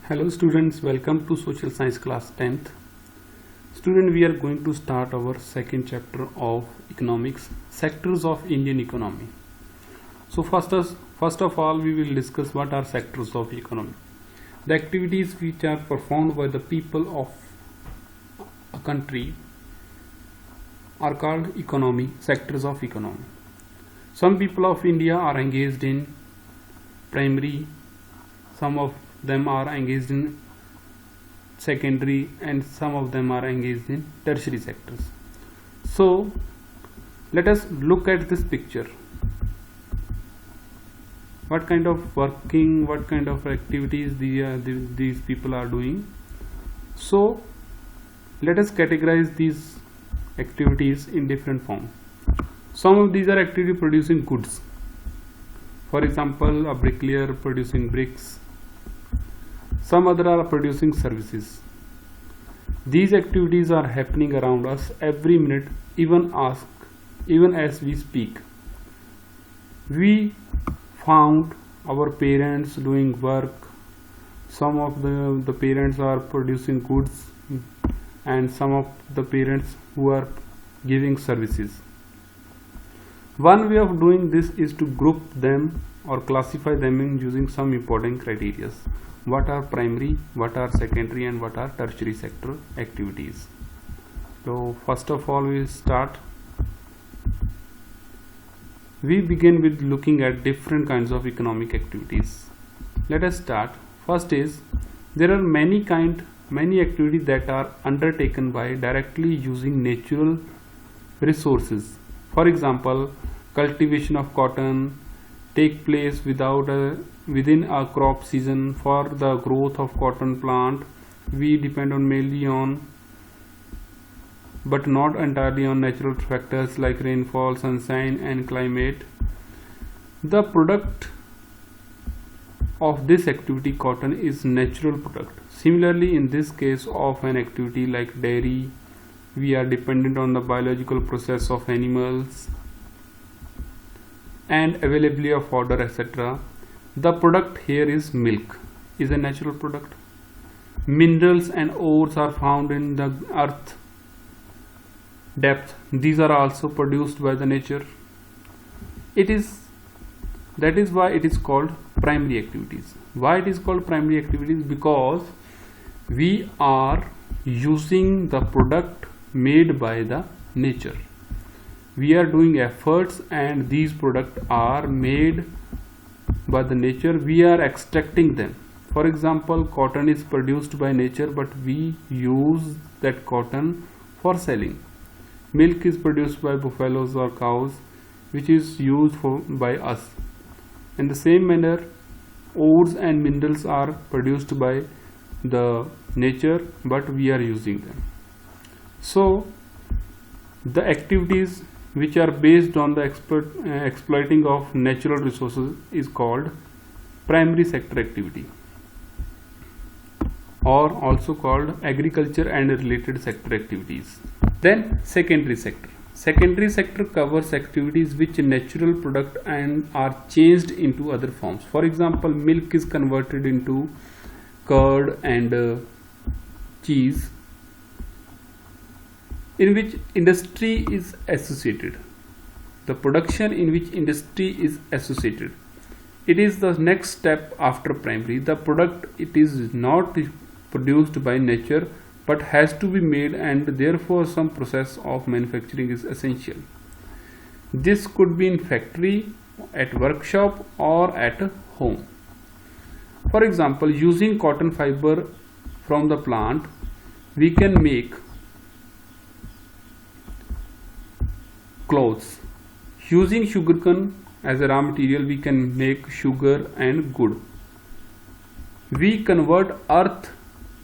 Hello students, welcome to Social Science class 10th. Student, we are going to start our second chapter of economics, sectors of Indian economy. So first of all, we will discuss what are sectors of economy. The activities which are performed by the people of a country are called economy, sectors of economy. Some people of India are engaged in primary, some of them are engaged in secondary, and some of them are engaged in tertiary sectors. So let us look at this picture. What kind of working, what kind of activities these people are doing. So let us categorize these activities in different forms. Some of these are activity producing goods. For example, a bricklayer producing bricks. Some other are producing services. These activities are happening around us every minute, even as we speak. We found our parents doing work. Some of the parents are producing goods, and some of the parents who are giving services. One way of doing this is to group them or classify them in using some important criteria. What are primary, what are secondary, and what are tertiary sector activities. So first of all, we will start. We begin with looking at different kinds of economic activities. Let us start. First is, there are many activities that are undertaken by directly using natural resources. For example, cultivation of cotton take place within a crop season. For the growth of cotton plant, we depend mainly on, but not entirely on, natural factors like rainfall, sunshine, and climate. The product of this activity, cotton, is natural product. Similarly, in this case of an activity like dairy, we are dependent on the biological process of animals and availability of fodder, etc. The product here is milk, is a natural product. Minerals and ores are found in the earth depth. These are also produced by the nature. That is why it is called primary activities. Why it is called primary activities? Because we are using the product made by the nature. We are doing efforts, and these products are made by the nature. We are extracting them. For example, cotton is produced by nature, but we use that cotton for selling. Milk is produced by buffaloes or cows, which is used by us. In the same manner, ores and minerals are produced by the nature, but we are using them. So the activities which are based on the exploiting of natural resources is called primary sector activity, or also called agriculture and related sector activities. Then secondary sector. Secondary sector covers activities which natural product and are changed into other forms. For example, milk is converted into curd and cheese, in which industry is associated. The production in which industry is associated. It is the next step after primary. The product, it is not produced by nature, but has to be made, and therefore some process of manufacturing is essential. This could be in factory, at workshop, or at home. For example, using cotton fiber from the plant, we can make clothes. Using sugarcane as a raw material, we can make sugar and wood. We convert earth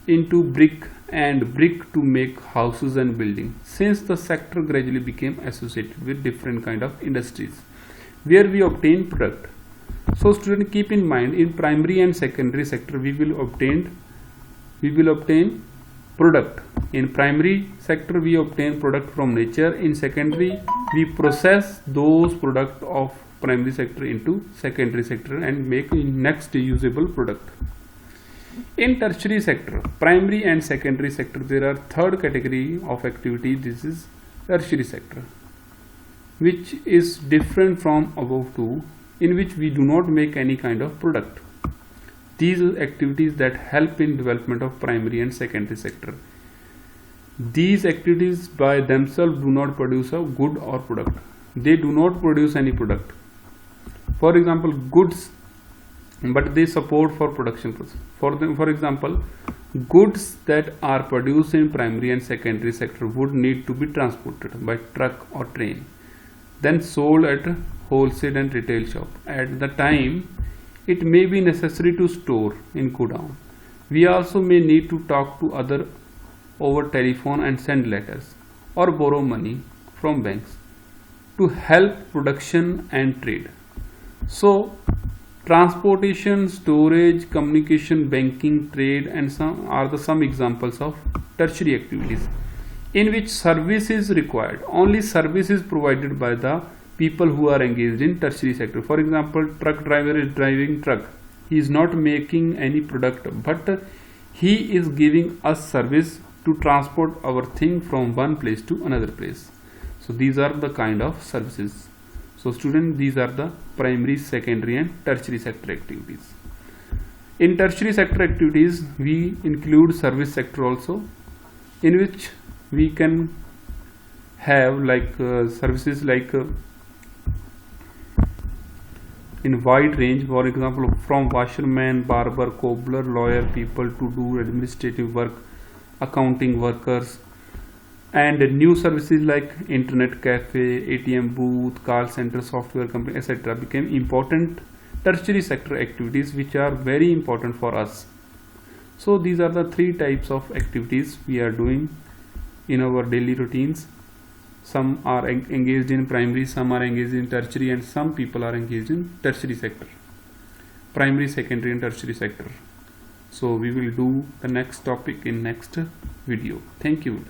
into brick and brick to make houses and buildings, since the sector gradually became associated with different kind of industries where we obtain product. So student, keep in mind, in primary and secondary sector we will obtain product. In primary sector we obtain product from nature. In secondary we process those product of primary sector into secondary sector and make next usable product. In tertiary sector, primary and secondary sector, there are third category of activity. This is tertiary sector, which is different from above two, in which we do not make any kind of product. These are activities that help in development of primary and secondary sector. These activities by themselves do not produce a good or product. They do not produce any product. For example, goods, but they support for production process. For example, goods that are produced in primary and secondary sector would need to be transported by truck or train, then sold at wholesale and retail shop. At the time, it may be necessary to store in godown. We also may need to talk to other over telephone and send letters or borrow money from banks to help production and trade. So transportation, storage, communication, banking, trade, and some are some examples of tertiary activities in which service is required. Only service is provided by the people who are engaged in tertiary sector. For example, truck driver is driving truck. He is not making any product, but he is giving us service to transport our thing from one place to another place. So these are the kind of services. So students, these are the primary, secondary and tertiary sector activities. In tertiary sector activities, we include service sector also, in which we can have like services like in wide range. For example, from washerman, barber, cobbler, lawyer, people to do administrative work, accounting workers, and new services like internet cafe, ATM booth, call center, software company, etc. became important tertiary sector activities which are very important for us. So these are the three types of activities we are doing in our daily routines. Some are engaged in primary, some are engaged in tertiary, and some people are engaged in tertiary sector, primary, secondary and tertiary sector. So we will do the next topic in next video. Thank you.